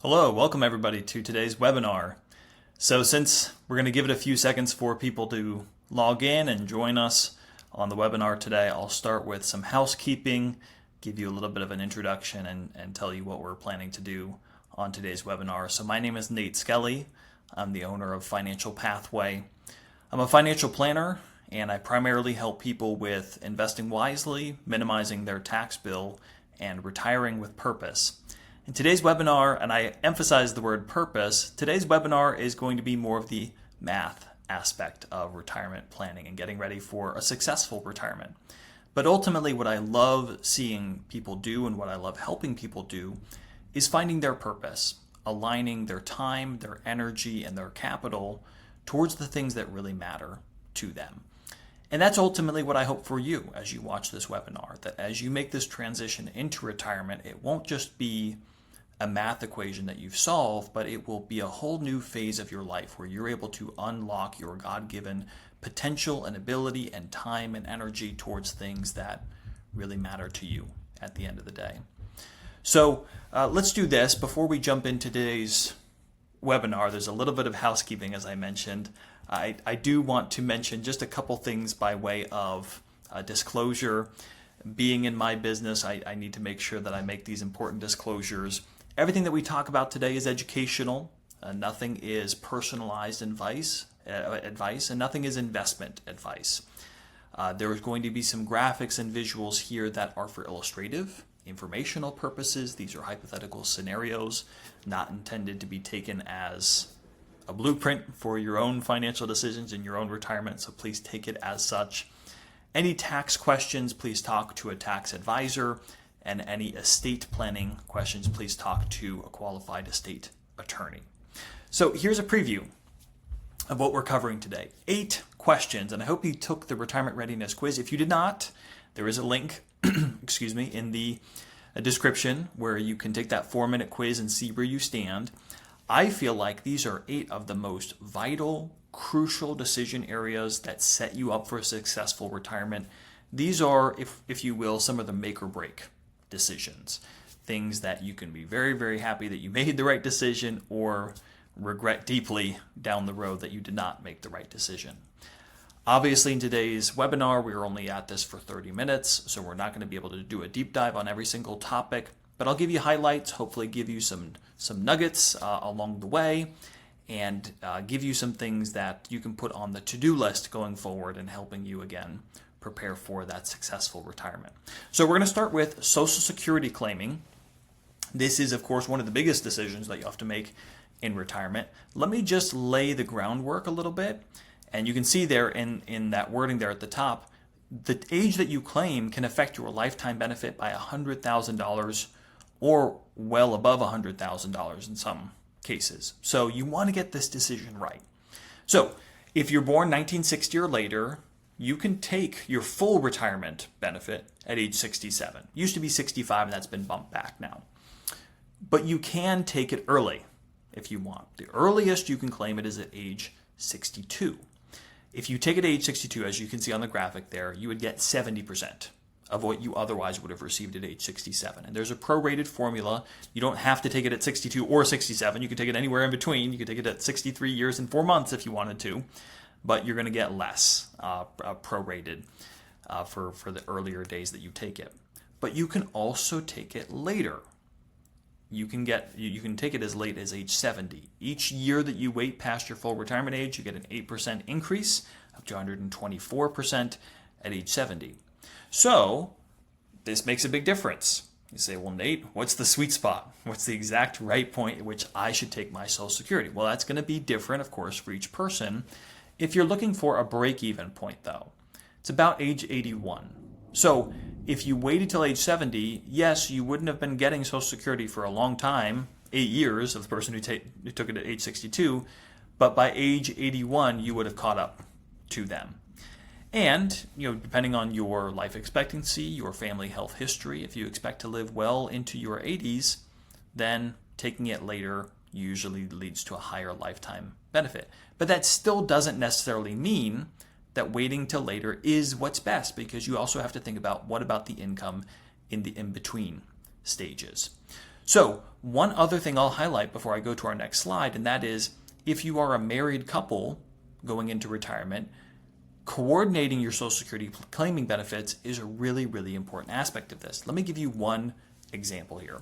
Hello, welcome everybody to today's webinar. So since we're going to give it a few seconds for people to log in and join us on the webinar today, I'll start with some housekeeping, give you a little bit of an introduction and tell you what we're planning to do on today's webinar. So my name is Nate Skelly. I'm the owner of Financial Pathway. I'm a financial planner and I primarily help people with investing wisely, minimizing their tax bill, and retiring with purpose. In today's webinar, and I emphasize the word purpose, today's webinar is going to be more of the math aspect of retirement planning and getting ready for a successful retirement. But ultimately, what I love seeing people do and what I love helping people do is finding their purpose, aligning their time, their energy, and their capital towards the things that really matter to them. And that's ultimately what I hope for you as you watch this webinar, that as you make this transition into retirement, it won't just be a math equation that you've solved, but it will be a whole new phase of your life where you're able to unlock your God-given potential and ability and time and energy towards things that really matter to you at the end of the day. So let's do this. Before we jump into today's webinar, there's a little bit of housekeeping, as I mentioned. I do want to mention just a couple things by way of disclosure. Being in my business, I need to make sure that I make these important disclosures. Everything that we talk about today is educational. Nothing is personalized advice, and nothing is investment advice. There is going to be some graphics and visuals here that are for illustrative, informational purposes. These are hypothetical scenarios, not intended to be taken as a blueprint for your own financial decisions in your own retirement, so please take it as such. Any tax questions, please talk to a tax advisor. And any estate planning questions, please talk to a qualified estate attorney. So here's a preview of what we're covering today. 8 questions, and I hope you took the retirement readiness quiz. If you did not, there is a link in the description where you can take that 4-minute quiz and see where you stand. I feel like these are 8 of the most vital, crucial decision areas that set you up for a successful retirement. These are, if you will, some of the make or break decisions, things that you can be very, very happy that you made the right decision or regret deeply down the road that you did not make the right decision. Obviously, in today's webinar, we're only at this for 30 minutes, so we're not going to be able to do a deep dive on every single topic, but I'll give you highlights, hopefully give you some nuggets along the way, and give you some things that you can put on the to-do list going forward and helping you, again, prepare for that successful retirement. So we're going to start with Social Security claiming. This is, of course, one of the biggest decisions that you have to make in retirement. Let me just lay the groundwork a little bit. And you can see there in that wording there at the top, the age that you claim can affect your lifetime benefit by $100,000 or well above $100,000 in some cases. So you want to get this decision right. So if you're born 1960 or later, you can take your full retirement benefit at age 67. Used to be 65 and that's been bumped back now. But you can take it early if you want. The earliest you can claim it is at age 62. If you take it at age 62, as you can see on the graphic there, you would get 70% of what you otherwise would have received at age 67. And there's a prorated formula. You don't have to take it at 62 or 67. You can take it anywhere in between. You could take it at 63 years and 4 months if you wanted to. But you're going to get less prorated for the earlier days that you take it. But you can also take it later. You can take it as late as age 70. Each year that you wait past your full retirement age, you get an 8% increase up to 124% at age 70. So this makes a big difference. You say, well, Nate, what's the sweet spot? What's the exact right point at which I should take my Social Security? Well, that's going to be different, of course, for each person. If you're looking for a break-even point, though, it's about age 81. So if you waited till age 70, yes, you wouldn't have been getting Social Security for a long time, 8 years of the person who took it at age 62, but by age 81, you would have caught up to them. And, depending on your life expectancy, your family health history, if you expect to live well into your 80s, then taking it later usually leads to a higher lifetime benefit. But that still doesn't necessarily mean that waiting till later is what's best, because you also have to think about what about the income in the in-between stages. So one other thing I'll highlight before I go to our next slide, and that is if you are a married couple going into retirement, coordinating your Social Security claiming benefits is a really, really important aspect of this. Let me give you one example here.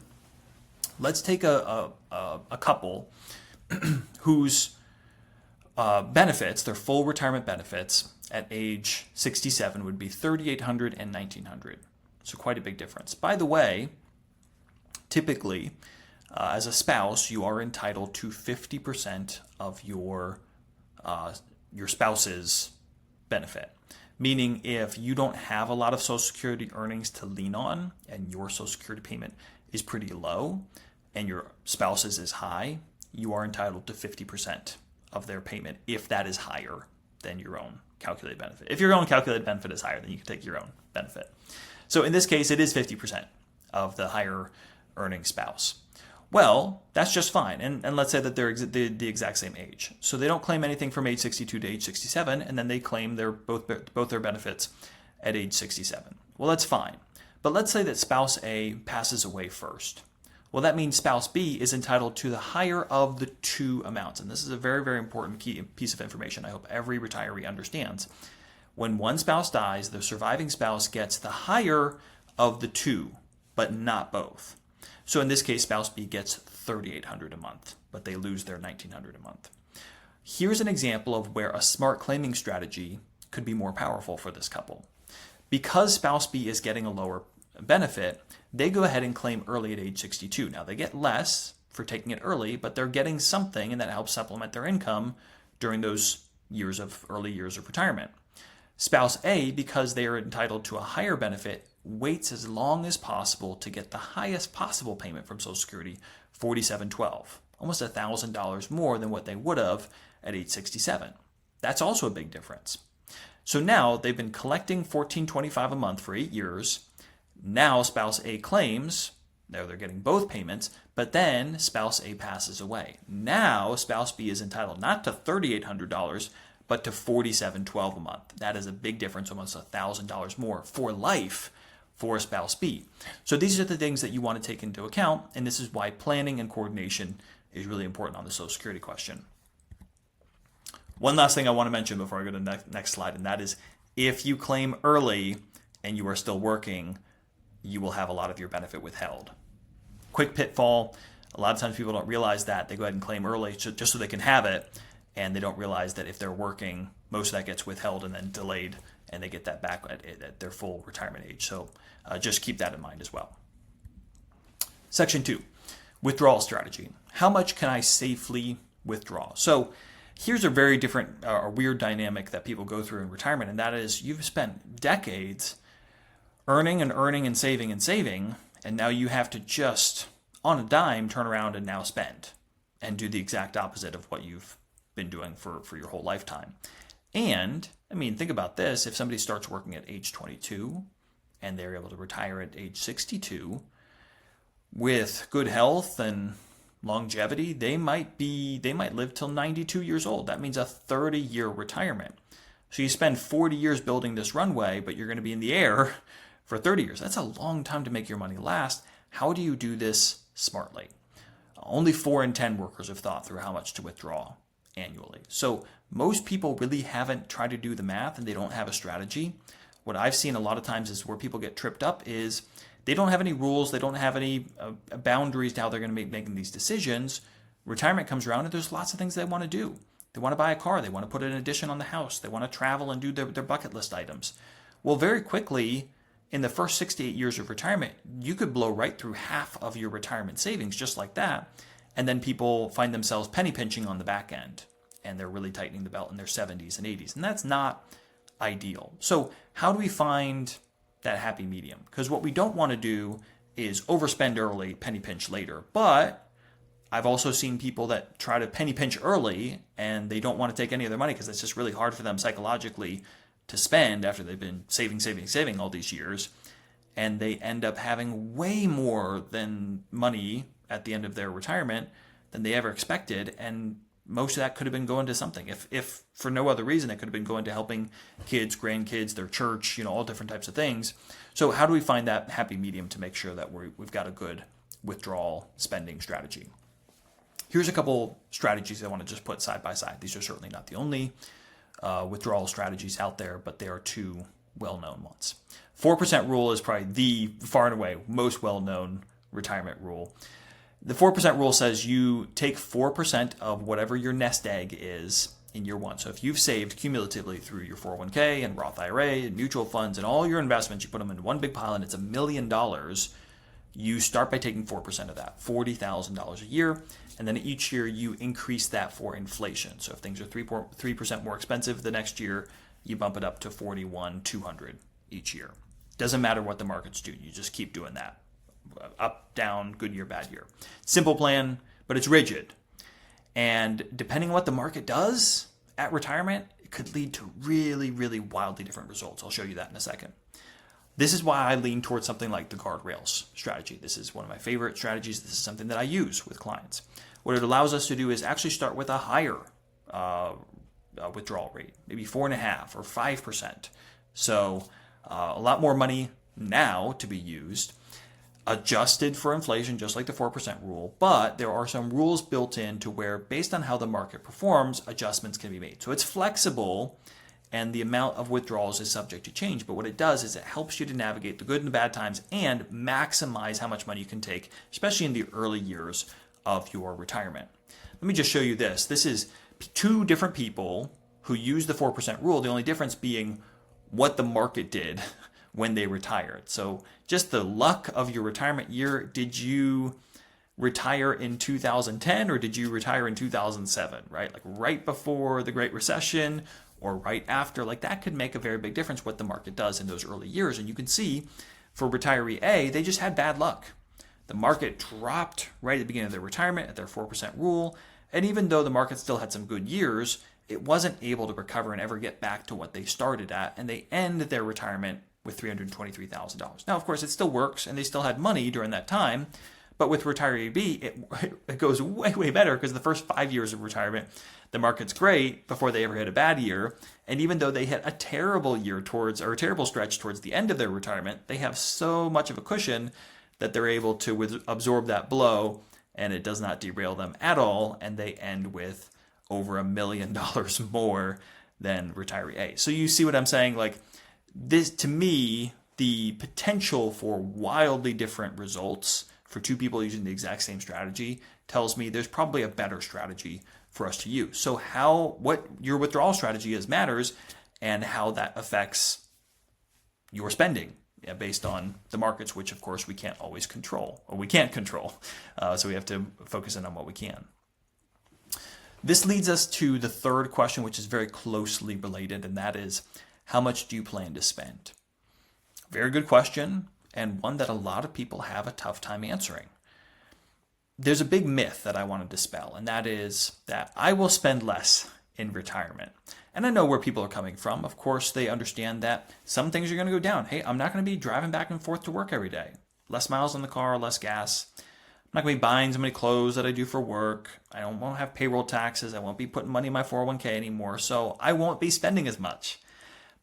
Let's take a couple whose benefits, their full retirement benefits at age 67 would be $3,800 and $1,900. So quite a big difference. By the way, typically, as a spouse, you are entitled to 50% of your spouse's benefit. Meaning if you don't have a lot of Social Security earnings to lean on and your Social Security payment is pretty low and your spouse's is high, you are entitled to 50% of their payment if that is higher than your own calculated benefit. If your own calculated benefit is higher, then you can take your own benefit. So in this case, it is 50% of the higher earning spouse. Well, that's just fine. And let's say that they're the exact same age. So they don't claim anything from age 62 to age 67, and then they claim both their benefits at age 67. Well, that's fine. But let's say that spouse A passes away first. Well, that means spouse B is entitled to the higher of the two amounts. And this is a very, very important key piece of information I hope every retiree understands. When one spouse dies, the surviving spouse gets the higher of the two, but not both. So in this case, spouse B gets $3,800 a month, but they lose their $1,900 a month. Here's an example of where a smart claiming strategy could be more powerful for this couple. Because spouse B is getting a lower benefit, they go ahead and claim early at age 62. Now they get less for taking it early, but they're getting something, and that helps supplement their income during those early years of retirement. Spouse A, because they are entitled to a higher benefit, waits as long as possible to get the highest possible payment from Social Security, $47.12, almost $1,000 more than what they would have at age 67. That's also a big difference. So now they've been collecting $1,425 a month for 8 years. Now spouse A claims, they're getting both payments, but then spouse A passes away. Now spouse B is entitled not to $3,800, but to $47.12 a month. That is a big difference, almost $1,000 more for life for spouse B. So these are the things that you want to take into account, and this is why planning and coordination is really important on the Social Security question. One last thing I want to mention before I go to the next slide, and that is if you claim early and you are still working, you will have a lot of your benefit withheld. Quick pitfall, a lot of times people don't realize that. They go ahead and claim early just so they can have it, and they don't realize that if they're working, most of that gets withheld and then delayed, and they get that back at their full retirement age. So just keep that in mind as well. Section 2, withdrawal strategy. How much can I safely withdraw? So here's a very different or weird dynamic that people go through in retirement, and that is you've spent decades earning and saving, and now you have to just, on a dime, turn around and now spend and do the exact opposite of what you've been doing for your whole lifetime. And, I mean, think about this. If somebody starts working at age 22 and they're able to retire at age 62 with good health and longevity, they might live till 92 years old. That means a 30-year retirement. So you spend 40 years building this runway, but you're going to be in the air for 30 years. That's a long time to make your money last. How do you do this smartly? Only 4 in 10 workers have thought through how much to withdraw annually. So most people really haven't tried to do the math, and they don't have a strategy. What I've seen a lot of times is where people get tripped up is they don't have any rules, they don't have any boundaries to how they're going to making these decisions. Retirement comes around and there's lots of things they want to do. They want to buy a car, they want to put an addition on the house, they want to travel and do their bucket list items. Well, very quickly, in the first 6 to 8 years of retirement, you could blow right through half of your retirement savings just like that. And then people find themselves penny pinching on the back end, and they're really tightening the belt in their 70s and 80s. And that's not ideal. So how do we find that happy medium? Because what we don't want to do is overspend early, penny pinch later. But I've also seen people that try to penny pinch early and they don't want to take any of their money because it's just really hard for them psychologically to spend after they've been saving all these years. And they end up having way more than money at the end of their retirement than they ever expected. And most of that could have been going to something. If for no other reason, it could have been going to helping kids, grandkids, their church, all different types of things. So how do we find that happy medium to make sure that we've got a good withdrawal spending strategy. Here's a couple strategies I want to just put side by side. These are certainly not the only withdrawal strategies out there, but they are two well-known ones. 4% rule is probably the far and away most well-known retirement rule. The 4% rule says you take 4% of whatever your nest egg is in year one. So if you've saved cumulatively through your 401k and Roth IRA and mutual funds and all your investments, you put them in one big pile and it's $1 million, you start by taking 4% of that, $40,000 a year. And then each year you increase that for inflation. So if things are 3% more expensive the next year, you bump it up to $41,200 each year. Doesn't matter what the markets do. You just keep doing that. Up, down, good year, bad year. Simple plan, but it's rigid. And depending on what the market does at retirement, it could lead to really, really wildly different results. I'll show you that in a second. This is why I lean towards something like the guardrails strategy. This is one of my favorite strategies. This is something that I use with clients. What it allows us to do is actually start with a higher withdrawal rate, maybe 4.5% or 5%. So a lot more money now to be used, adjusted for inflation, just like the 4% rule. But there are some rules built in to where, based on how the market performs, adjustments can be made. So it's flexible, and the amount of withdrawals is subject to change. But what it does is it helps you to navigate the good and the bad times and maximize how much money you can take, especially in the early years of your retirement. Let me just show you this. This is two different people who use the 4% rule, the only difference being what the market did when they retired. So just the luck of your retirement year. Did you retire in 2010 or did you retire in 2007, right? Like right before the Great Recession or right after, like that could make a very big difference what the market does in those early years. And you can see for retiree A, they just had bad luck. The market dropped right at the beginning of their retirement at their 4% rule. And even though the market still had some good years, it wasn't able to recover and ever get back to what they started at. And they end their retirement with $323,000. Now, of course, it still works and they still had money during that time. But with retiree B, it goes way, way better because the first 5 years of retirement, the market's great before they ever hit a bad year. And even though they hit a terrible year a terrible stretch towards the end of their retirement, they have so much of a cushion that they're able to absorb that blow and it does not derail them at all. And they end with over $1 million more than retiree A. So you see what I'm saying? Like this, to me, the potential for wildly different results for two people using the exact same strategy tells me there's probably a better strategy for us to use. So what your withdrawal strategy is matters, and how that affects your spending based on the markets, which of course we can't always control, or we can't control. So we have to focus in on what we can. This leads us to the third question, which is very closely related, and that is, how much do you plan to spend? Very good question, and one that a lot of people have a tough time answering. There's a big myth that I want to dispel, and that is that I will spend less in retirement. And I know where people are coming from. Of course, they understand that some things are going to go down. Hey, I'm not going to be driving back and forth to work every day. Less miles on the car, less gas. I'm not going to be buying so many clothes that I do for work. I won't have payroll taxes. I won't be putting money in my 401k anymore. So I won't be spending as much.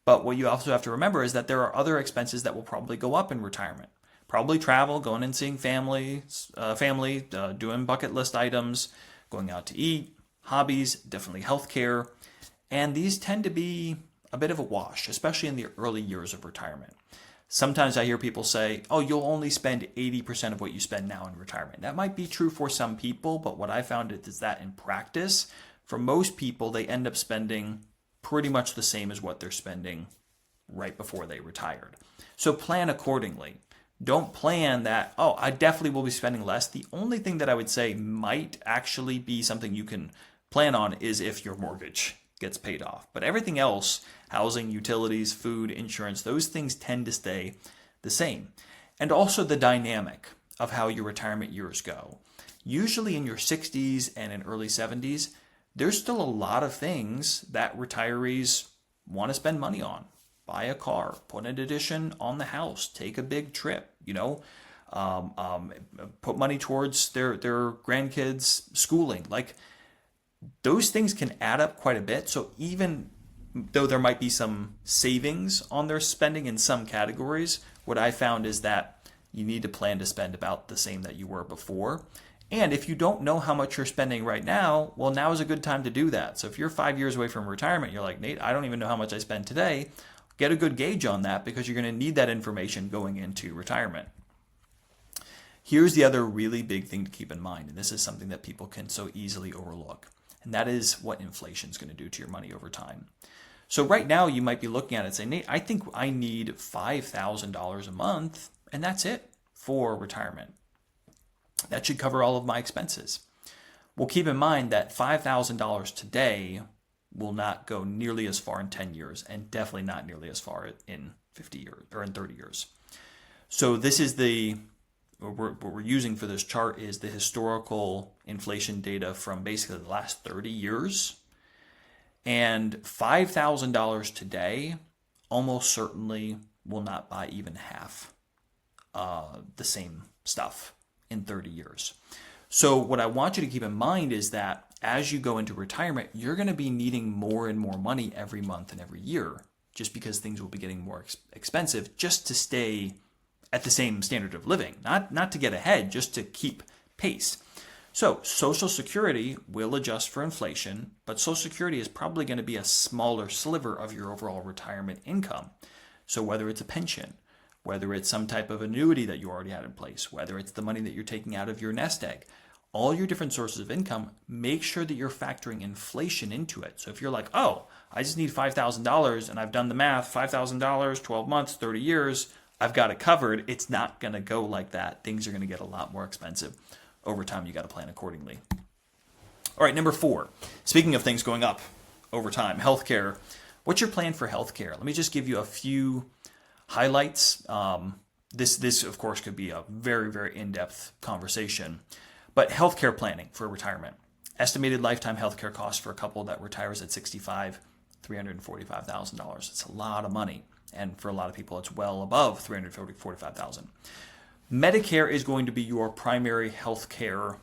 But what you also have to remember is that there are other expenses that will probably go up in retirement. Probably travel, going and seeing family, doing bucket list items, going out to eat, hobbies, definitely healthcare. And these tend to be a bit of a wash, especially in the early years of retirement. Sometimes I hear people say, oh, you'll only spend 80% of what you spend now in retirement. That might be true for some people, but what I found is that in practice, for most people, they end up spending pretty much the same as what they're spending right before they retired. So plan accordingly. Don't plan that, oh, I definitely will be spending less. The only thing that I would say might actually be something you can plan on is if your mortgage gets paid off. But everything else, housing, utilities, food, insurance, those things tend to stay the same. And also the dynamic of how your retirement years go. Usually in your 60s and in early 70s, there's still a lot of things that retirees want to spend money on. Buy a car, put an addition on the house, take a big trip, put money towards their grandkids' schooling. Like those things can add up quite a bit. So even though there might be some savings on their spending in some categories, what I found is that you need to plan to spend about the same that you were before. And if you don't know how much you're spending right now, well, now is a good time to do that. So if you're 5 years away from retirement, you're like, Nate, I don't even know how much I spend today. Get a good gauge on that because you're going to need that information going into retirement. Here's the other really big thing to keep in mind, and this is something that people can so easily overlook, and that is what inflation is going to do to your money over time. So right now you might be looking at it and saying, Nate, I think I need $5,000 a month, and that's it for retirement. That should cover all of my expenses. Well, keep in mind that $5,000 today will not go nearly as far in 10 years and definitely not nearly as far in 50 years or in 30 years. So this is what we're using for this chart is the historical inflation data from basically the last 30 years. And $5,000 today almost certainly will not buy even half the same stuff in 30 years. So what I want you to keep in mind is that as you go into retirement, you're going to be needing more and more money every month and every year, just because things will be getting more expensive just to stay at the same standard of living, not to get ahead, just to keep pace. So Social Security will adjust for inflation, but Social Security is probably going to be a smaller sliver of your overall retirement income. So whether it's a pension, whether it's some type of annuity that you already had in place, whether it's the money that you're taking out of your nest egg, all your different sources of income, make sure that you're factoring inflation into it. So if you're like, oh, I just need $5,000 and I've done the math, $5,000, 12 months, 30 years, I've got it covered. It's not going to go like that. Things are going to get a lot more expensive. Over time, you got to plan accordingly. All right, number 4. Speaking of things going up over time, healthcare. What's your plan for healthcare? Let me just give you a few highlights. This, of course, could be a very, very in-depth conversation. But healthcare planning for retirement. Estimated lifetime healthcare costs for a couple that retires at 65, $345,000. It's a lot of money. And for a lot of people, it's well above $345,000. Medicare is going to be your primary healthcare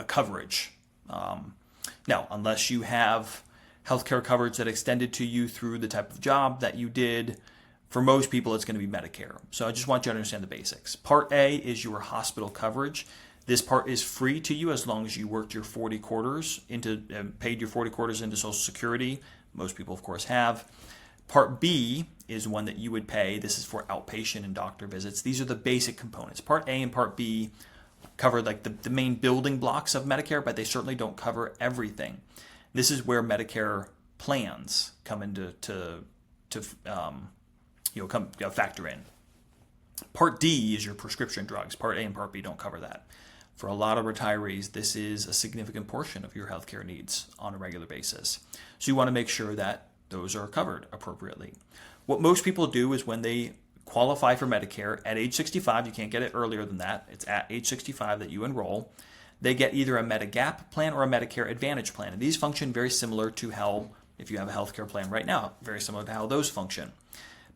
coverage. Now, unless you have healthcare coverage that extended to you through the type of job that you did, for most people, it's going to be Medicare. So I just want you to understand the basics. Part A is your hospital coverage. This part is free to you as long as you worked your 40 quarters paid your 40 quarters into Social Security. Most people, of course, have. Part B is one that you would pay. This is for outpatient and doctor visits. These are the basic components. Part A and Part B cover like the main building blocks of Medicare, but they certainly don't cover everything. This is where Medicare plans come into factor in. Part D is your prescription drugs. Part A and Part B don't cover that. For a lot of retirees, this is a significant portion of your healthcare needs on a regular basis. So you want to make sure that those are covered appropriately. What most people do is when they qualify for Medicare at age 65, you can't get it earlier than that, it's at age 65 that you enroll, they get either a Medigap plan or a Medicare Advantage plan. And these function very similar to how, if you have a healthcare plan right now, very similar to how those function.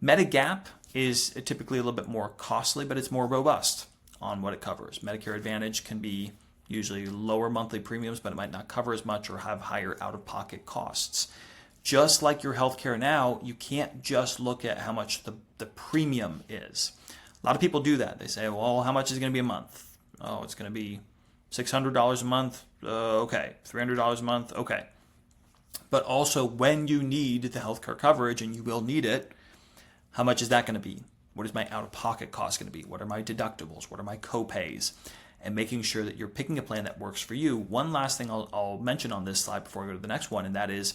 Medigap is typically a little bit more costly, but it's more robust on what it covers. Medicare Advantage can be usually lower monthly premiums, but it might not cover as much or have higher out-of-pocket costs. Just like your healthcare now, you can't just look at how much the premium is. A lot of people do that. They say, well, how much is it going to be a month? Oh, it's going to be $600 a month. Okay. $300 a month. Okay. But also when you need the healthcare coverage, and you will need it, how much is that going to be? What is my out-of-pocket cost going to be? What are my deductibles? What are my co-pays? And making sure that you're picking a plan that works for you. One last thing I'll mention on this slide before I go to the next one, and that is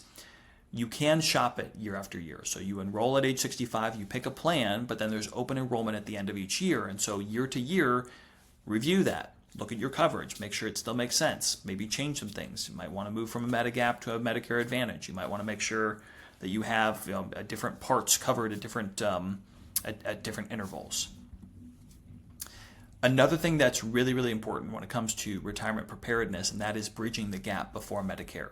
you can shop it year after year. So you enroll at age 65, you pick a plan, but then there's open enrollment at the end of each year. And so year to year, review that. Look at your coverage. Make sure it still makes sense. Maybe change some things. You might want to move from a Medigap to a Medicare Advantage. You might want to make sure that you have different parts covered at different intervals. Another thing that's really, really important when it comes to retirement preparedness, and that is bridging the gap before Medicare.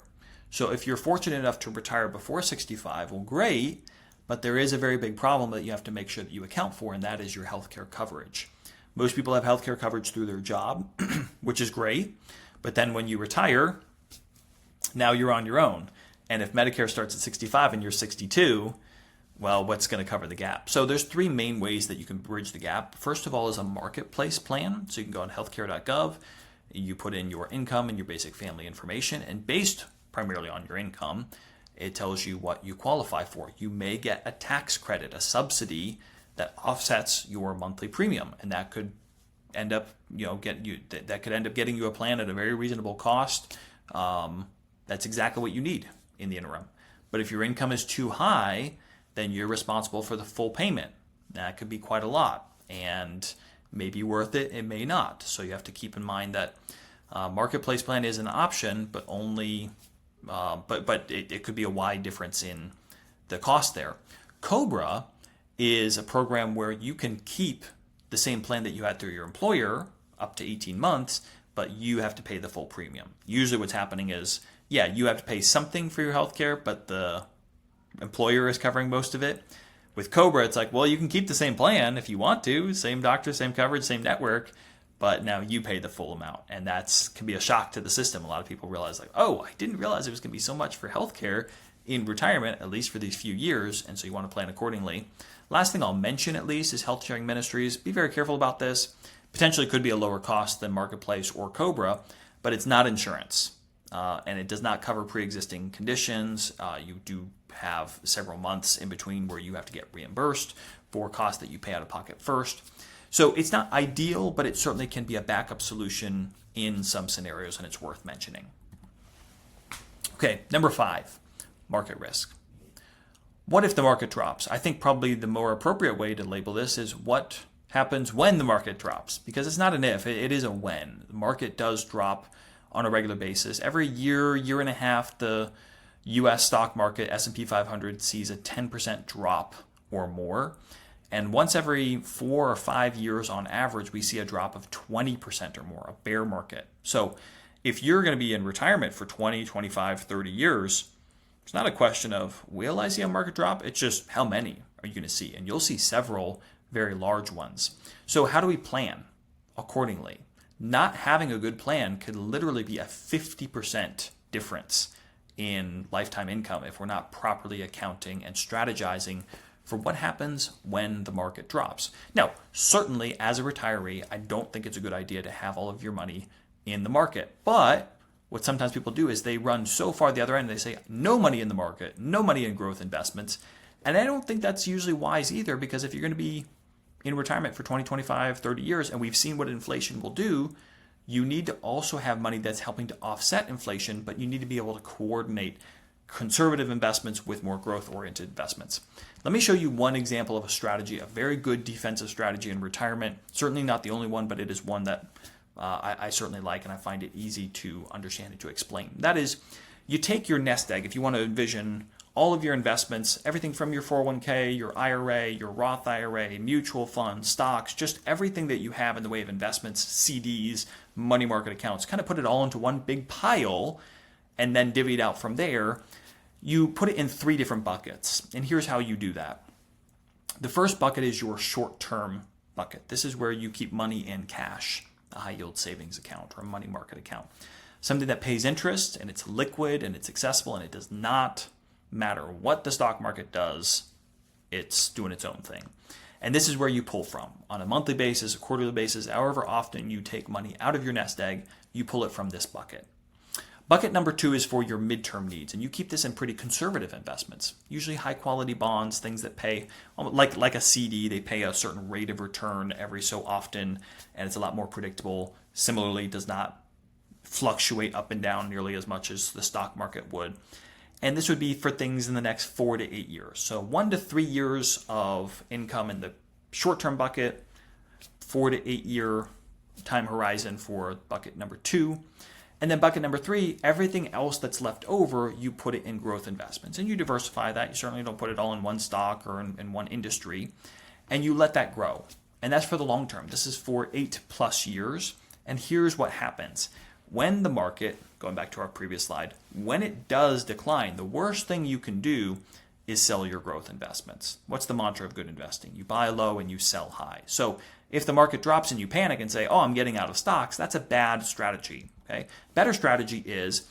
So if you're fortunate enough to retire before 65, well, great, but there is a very big problem that you have to make sure that you account for, and that is your healthcare coverage. Most people have healthcare coverage through their job, which is great, but then when you retire, now you're on your own. And if Medicare starts at 65 and you're 62, well, what's going to cover the gap? So there's three main ways that you can bridge the gap. First of all is a marketplace plan. So you can go on healthcare.gov, you put in your income and your basic family information, and based primarily on your income, it tells you what you qualify for. You may get a tax credit, a subsidy that offsets your monthly premium, and that could end up, getting you a plan at a very reasonable cost. That's exactly what you need in the interim. But if your income is too high, then you're responsible for the full payment. That could be quite a lot, and may be worth it, it may not. So you have to keep in mind that marketplace plan is an option, but only, it could be a wide difference in the cost there. Cobra is a program where you can keep the same plan that you had through your employer up to 18 months, but you have to pay the full premium. Usually what's happening is, you have to pay something for your healthcare, but the employer is covering most of it. With Cobra, it's like, well, you can keep the same plan if you want to, same doctor, same coverage, same network, but now you pay the full amount. And that can be a shock to the system. A lot of people realize like, oh, I didn't realize it was going to be so much for healthcare in retirement, at least for these few years. And so you want to plan accordingly. Last thing I'll mention at least is health sharing ministries. Be very careful about this. Potentially could be a lower cost than Marketplace or Cobra, but it's not insurance. And it does not cover pre-existing conditions. You do have several months in between where you have to get reimbursed for costs that you pay out of pocket first. So it's not ideal, but it certainly can be a backup solution in some scenarios, and it's worth mentioning. Okay, number 5, market risk. What if the market drops? I think probably the more appropriate way to label this is what happens when the market drops, because it's not an if, it is a when. The market does drop on a regular basis. Every year, year and a half, the U.S. stock market, S&P 500, sees a 10% drop or more. And once every 4 or 5 years on average, we see a drop of 20% or more, a bear market. So if you're going to be in retirement for 20, 25, 30 years, it's not a question of, will I see a market drop? It's just, how many are you going to see? And you'll see several very large ones. So how do we plan accordingly? Not having a good plan could literally be a 50% difference in lifetime income if we're not properly accounting and strategizing for what happens when the market drops. Now, certainly as a retiree, I don't think it's a good idea to have all of your money in the market. But what sometimes people do is they run so far the other end, they say, no money in the market, no money in growth investments. And I don't think that's usually wise either, because if you're going to be in retirement for 20, 25, 30 years, and we've seen what inflation will do, you need to also have money that's helping to offset inflation, but you need to be able to coordinate conservative investments with more growth-oriented investments. Let me show you one example of a strategy, a very good defensive strategy in retirement. Certainly not the only one, but it is one that I certainly like, and I find it easy to understand and to explain. That is, you take your nest egg, if you want to envision all of your investments, everything from your 401k, your IRA, your Roth IRA, mutual funds, stocks, just everything that you have in the way of investments, CDs, money market accounts, kind of put it all into one big pile and then divvy it out from there. You put it in 3 different buckets. And here's how you do that. The first bucket is your short-term bucket. This is where you keep money in cash, a high-yield savings account or a money market account. Something that pays interest, and it's liquid and it's accessible, and it does not matter what the stock market does, it's doing its own thing. And this is where you pull from on a monthly basis, a quarterly basis, however often you take money out of your nest egg, you pull it from this bucket. Bucket number 2 is for your midterm needs, and you keep this in pretty conservative investments, usually high quality bonds, things that pay, like a CD, they pay a certain rate of return every so often, and it's a lot more predictable. Similarly, does not fluctuate up and down nearly as much as the stock market would. And this would be for things in the next 4 to 8 years. So 1 to 3 years of income in the short-term bucket, 4 to 8 year time horizon for bucket number 2. And then bucket number 3, everything else that's left over, you put it in growth investments. And you diversify that. You certainly don't put it all in one stock or in one industry. And you let that grow. And that's for the long term. This is for 8+ years. And here's what happens. When the market, going back to our previous slide, when it does decline, the worst thing you can do is sell your growth investments. What's the mantra of good investing? You buy low and you sell high. So if the market drops and you panic and say, oh, I'm getting out of stocks, that's a bad strategy. Okay? Better strategy is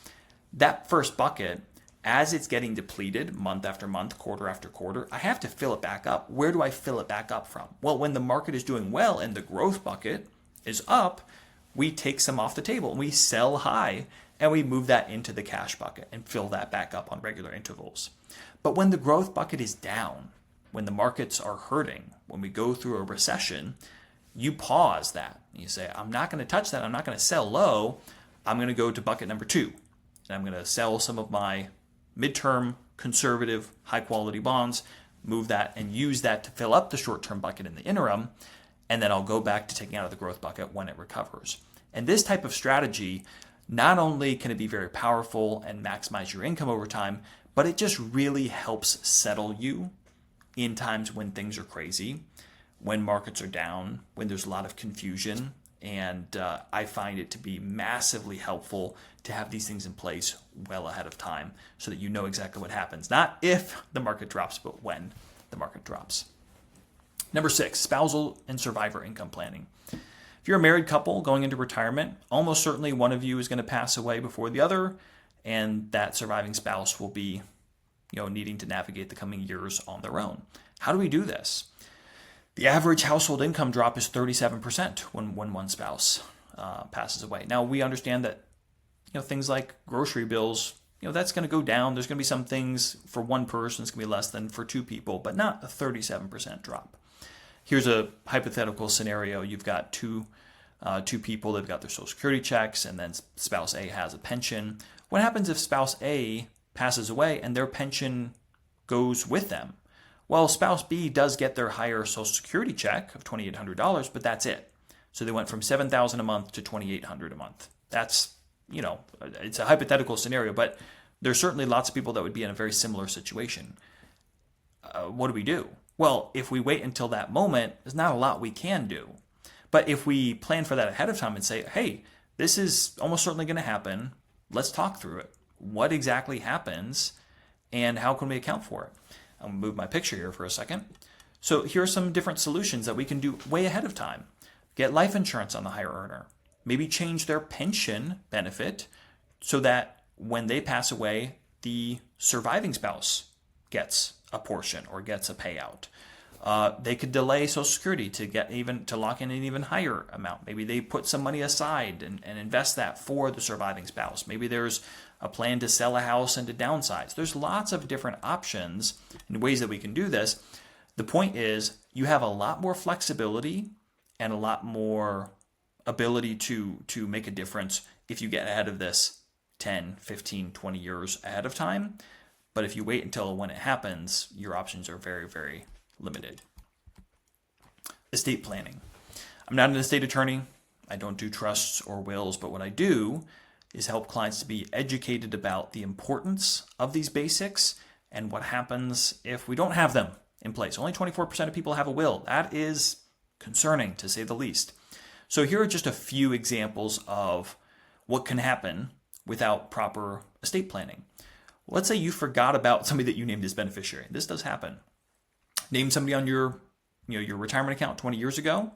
that first bucket, as it's getting depleted month after month, quarter after quarter, I have to fill it back up. Where do I fill it back up from? Well, when the market is doing well and the growth bucket is up, we take some off the table and we sell high and we move that into the cash bucket and fill that back up on regular intervals. But when the growth bucket is down, when the markets are hurting, when we go through a recession, you pause that. You say, I'm not going to touch that. I'm not going to sell low. I'm going to go to bucket number 2. And I'm going to sell some of my midterm, conservative, high-quality bonds, move that and use that to fill up the short-term bucket in the interim, and then I'll go back to taking out of the growth bucket when it recovers. And this type of strategy, not only can it be very powerful and maximize your income over time, but it just really helps settle you in times when things are crazy, when markets are down, when there's a lot of confusion. And I find it to be massively helpful to have these things in place well ahead of time so that you know exactly what happens. Not if the market drops, but when the market drops. Number 6, spousal and survivor income planning. If you're a married couple going into retirement, almost certainly one of you is going to pass away before the other, and that surviving spouse will be, needing to navigate the coming years on their own. How do we do this? The average household income drop is 37% when one spouse passes away. Now, we understand that things like grocery bills, that's going to go down. There's going to be some things for one person, it's going to be less than for 2 people, but not a 37% drop. Here's a hypothetical scenario. You've got two people, they've got their Social Security checks, and then spouse A has a pension. What happens if spouse A passes away and their pension goes with them? Well, spouse B does get their higher Social Security check of $2,800, but that's it. So they went from $7,000 a month to $2,800 a month. That's, it's a hypothetical scenario, but there's certainly lots of people that would be in a very similar situation. What do we do? Well, if we wait until that moment, there's not a lot we can do. But if we plan for that ahead of time and say, hey, this is almost certainly going to happen, let's talk through it. What exactly happens and how can we account for it? I'll move my picture here for a second. So here are some different solutions that we can do way ahead of time. Get life insurance on the higher earner. Maybe change their pension benefit so that when they pass away, the surviving spouse gets a portion or gets a payout. They could delay Social Security to lock in an even higher amount. Maybe they put some money aside and invest that for the surviving spouse. Maybe there's a plan to sell a house and to downsize. There's lots of different options and ways that we can do this. The point is you have a lot more flexibility and a lot more ability to make a difference if you get ahead of this 10, 15, 20 years ahead of time. But if you wait until when it happens, your options are very, very limited. Estate planning. I'm not an estate attorney. I don't do trusts or wills, but what I do is help clients to be educated about the importance of these basics and what happens if we don't have them in place. Only 24% of people have a will. That is concerning, to say the least. So here are just a few examples of what can happen without proper estate planning. Let's say you forgot about somebody that you named as beneficiary. This does happen. Name somebody on your retirement account 20 years ago.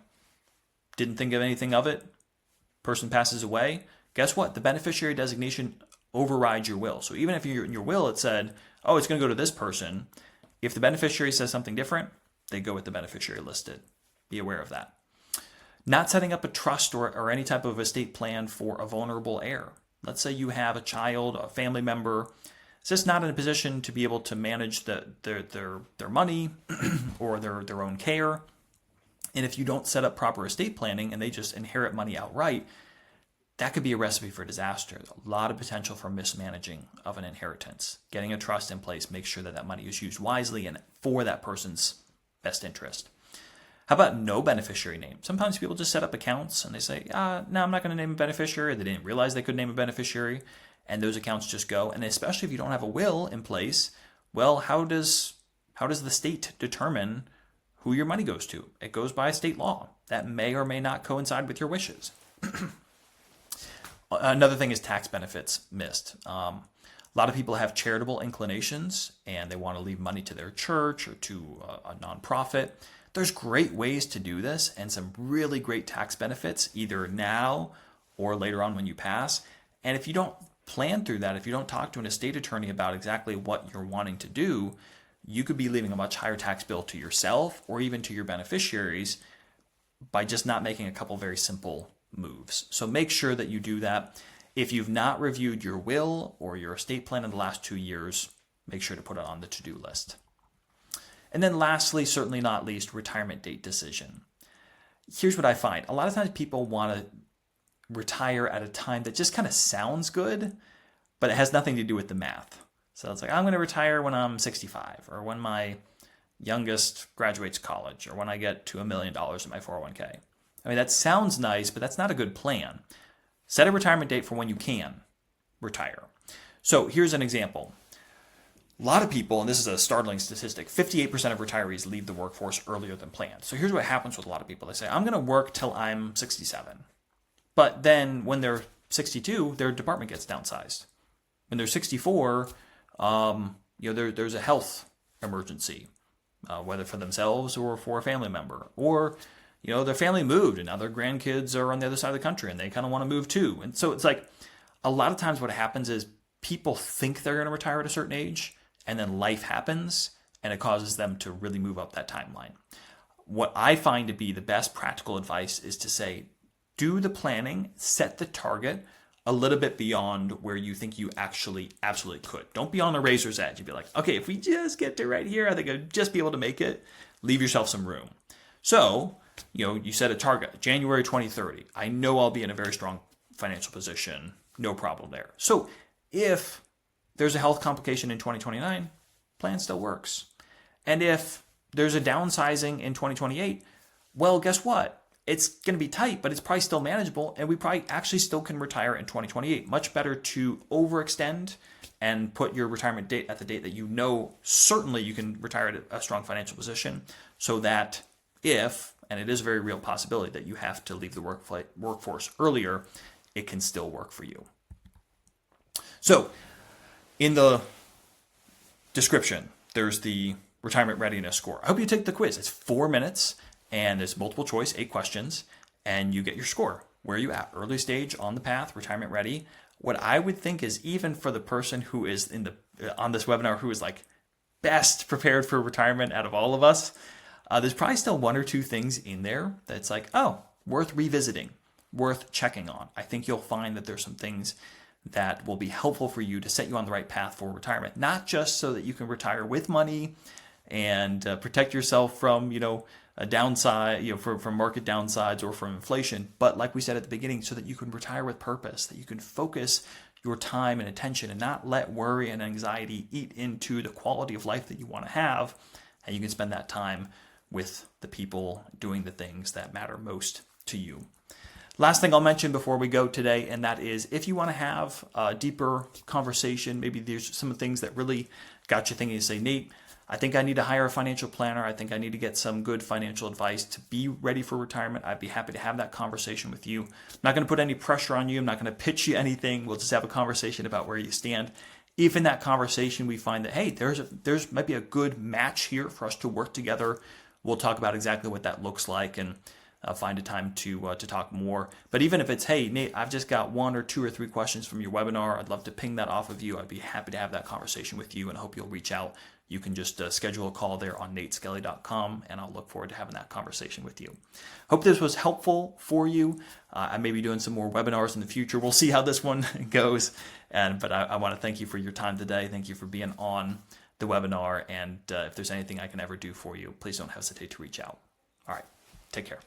Didn't think of anything of it. Person passes away. Guess what? The beneficiary designation overrides your will. So even if in your will it said, oh, it's going to go to this person, if the beneficiary says something different, they go with the beneficiary listed. Be aware of that. Not setting up a trust or any type of estate plan for a vulnerable heir. Let's say you have a child, a family member, is just not in a position to be able to manage their money or their own care. And if you don't set up proper estate planning and they just inherit money outright, that could be a recipe for disaster. A lot of potential for mismanaging of an inheritance. Getting a trust in place makes sure that money is used wisely and for that person's best interest. How about no beneficiary name? Sometimes people just set up accounts and they say, no, I'm not going to name a beneficiary. They didn't realize they could name a beneficiary, and those accounts just go. And especially if you don't have a will in place, well, how does the state determine who your money goes to? It goes by state law. That may or may not coincide with your wishes. Another thing is tax benefits missed. A lot of people have charitable inclinations and they want to leave money to their church or to a nonprofit. There's great ways to do this and some really great tax benefits either now or later on when you pass. And if you don't plan through that, if you don't talk to an estate attorney about exactly what you're wanting to do, you could be leaving a much higher tax bill to yourself or even to your beneficiaries by just not making a couple very simple moves. So make sure that you do that. If you've not reviewed your will or your estate plan in the last 2 years, make sure to put it on the to-do list. And then lastly, certainly not least, retirement date decision. Here's what I find. A lot of times people want to retire at a time that just kind of sounds good, but it has nothing to do with the math. So it's like, I'm going to retire when I'm 65, or when my youngest graduates college, or when I get to $1 million in my 401k. I mean, that sounds nice, but that's not a good plan. Set a retirement date for when you can retire. So here's an example. A lot of people, and this is a startling statistic, 58% of retirees leave the workforce earlier than planned. So here's what happens with a lot of people. They say, I'm going to work till I'm 67. But then when they're 62, their department gets downsized. When they're 64, there's a health emergency, whether for themselves or for a family member. Or, their family moved and now their grandkids are on the other side of the country and they kind of want to move too. And so it's like a lot of times what happens is people think they're going to retire at a certain age, and then life happens and it causes them to really move up that timeline. What I find to be the best practical advice is to say, do the planning, set the target a little bit beyond where you think you actually absolutely could. Don't be on the razor's edge. You'd be like, okay, if we just get to right here, I think I'd just be able to make it. Leave yourself some room. So, you set a target, January 2030. I know I'll be in a very strong financial position. No problem there. So if there's a health complication in 2029, plan still works. And if there's a downsizing in 2028, well, guess what? It's going to be tight, but it's probably still manageable, and we probably actually still can retire in 2028. Much better to overextend and put your retirement date at the date that you know certainly you can retire at a strong financial position, so that if, and it is a very real possibility that you have to leave the workforce earlier, it can still work for you. So in the description, there's the retirement readiness score. I hope you take the quiz. It's 4 minutes. And it's multiple choice, 8 questions, and you get your score. Where are you at? Early stage, on the path, retirement ready. What I would think is, even for the person who is on this webinar who is like best prepared for retirement out of all of us, there's probably still 1 or 2 things in there that's like, oh, worth revisiting, worth checking on. I think you'll find that there's some things that will be helpful for you to set you on the right path for retirement, not just so that you can retire with money and protect yourself from, a downside, from market downsides or from inflation. But like we said at the beginning, so that you can retire with purpose, that you can focus your time and attention and not let worry and anxiety eat into the quality of life that you want to have. And you can spend that time with the people doing the things that matter most to you. Last thing I'll mention before we go today, and that is if you want to have a deeper conversation, maybe there's some things that really got you thinking, you say, Nate, I think I need to hire a financial planner. I think I need to get some good financial advice to be ready for retirement. I'd be happy to have that conversation with you. I'm not going to put any pressure on you. I'm not going to pitch you anything. We'll just have a conversation about where you stand. If in that conversation we find that, hey, there's might be a good match here for us to work together, we'll talk about exactly what that looks like and find a time to talk more. But even if it's, hey, Nate, I've just got 1 or 2 or 3 questions from your webinar, I'd love to ping that off of you. I'd be happy to have that conversation with you, and I hope you'll reach out. You can just schedule a call there on nateskelly.com, and I'll look forward to having that conversation with you. Hope this was helpful for you. I may be doing some more webinars in the future. We'll see how this one goes. But I want to thank you for your time today. Thank you for being on the webinar. And if there's anything I can ever do for you, please don't hesitate to reach out. All right. Take care.